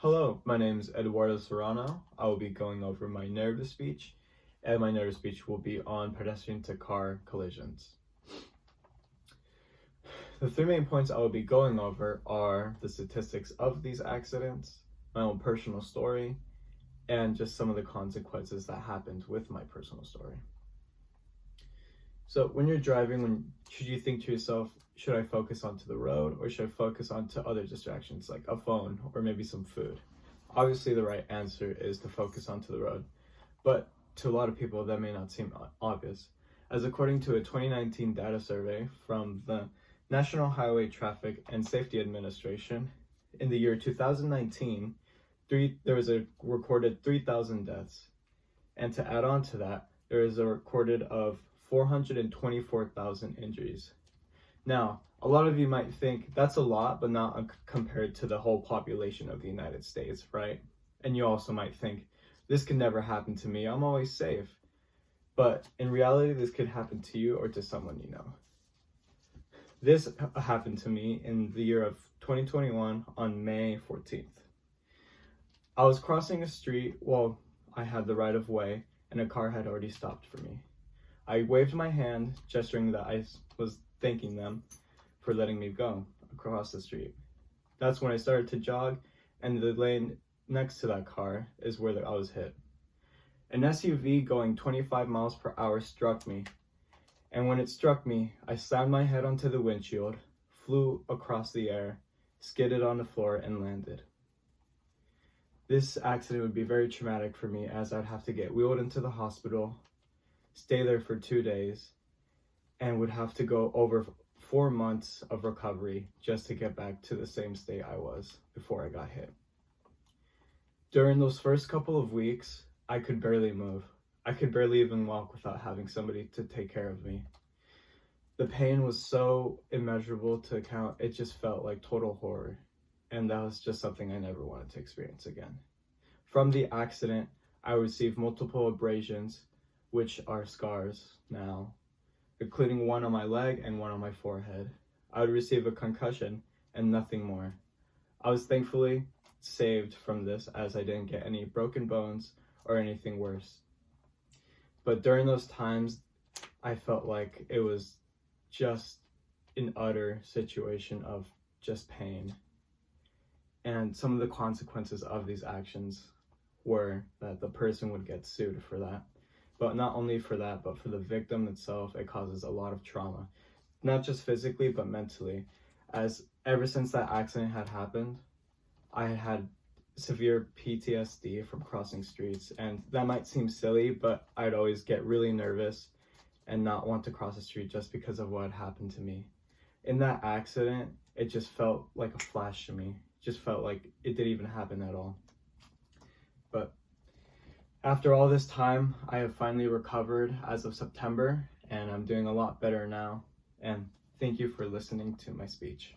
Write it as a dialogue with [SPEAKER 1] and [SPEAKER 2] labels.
[SPEAKER 1] Hello, my name is Eduardo Serrano. I will be going over my narrative speech, and my narrative speech will be on pedestrian to car collisions. The three main points I will be going over are the statistics of these accidents, my own personal story, and just some of the consequences that happened with my personal story. So when you're driving, should you think to yourself, should I focus onto the road or should I focus onto other distractions like a phone or maybe some food? Obviously the right answer is to focus onto the road, but to a lot of people that may not seem obvious, as according to a 2019 data survey from the National Highway Traffic and Safety Administration, in the year 2019, there was a recorded 3,000 deaths, and to add on to that, there is a recorded of 424,000 injuries. Now, a lot of you might think that's a lot, but not compared to the whole population of the United States, right? And you also might think, this could never happen to me, I'm always safe. But in reality, this could happen to you or to someone you know. This happened to me in the year of 2021 on May 14th. I was crossing a street, well, I had the right of way, and a car had already stopped for me. I waved my hand, gesturing that I was thanking them for letting me go across the street. That's when I started to jog, and the lane next to that car is where I was hit. An SUV going 25 miles per hour struck me, and when it struck me, I slammed my head onto the windshield, flew across the air, skidded on the floor, and landed. This accident would be very traumatic for me, as I'd have to get wheeled into the hospital, stay there for 2 days, and would have to go over 4 months of recovery just to get back to the same state I was before I got hit. During those first couple of weeks, I could barely move. I could barely even walk without having somebody to take care of me. The pain was so immeasurable to count, it just felt like total horror. And that was just something I never wanted to experience again. From the accident, I received multiple abrasions, which are scars now, including one on my leg and one on my forehead. I would receive a concussion and nothing more. I was thankfully saved from this, as I didn't get any broken bones or anything worse. But during those times, I felt like it was just an utter situation of just pain. And some of the consequences of these actions were that the person would get sued for that. But not only for that, but for the victim itself, it causes a lot of trauma. Not just physically, but mentally. As ever since that accident had happened, I had severe PTSD from crossing streets. And that might seem silly, but I'd always get really nervous and not want to cross the street just because of what had happened to me. In that accident, it just felt like a flash to me. It just felt like it didn't even happen at all. But after all this time, I have finally recovered as of September, and I'm doing a lot better now. And thank you for listening to my speech.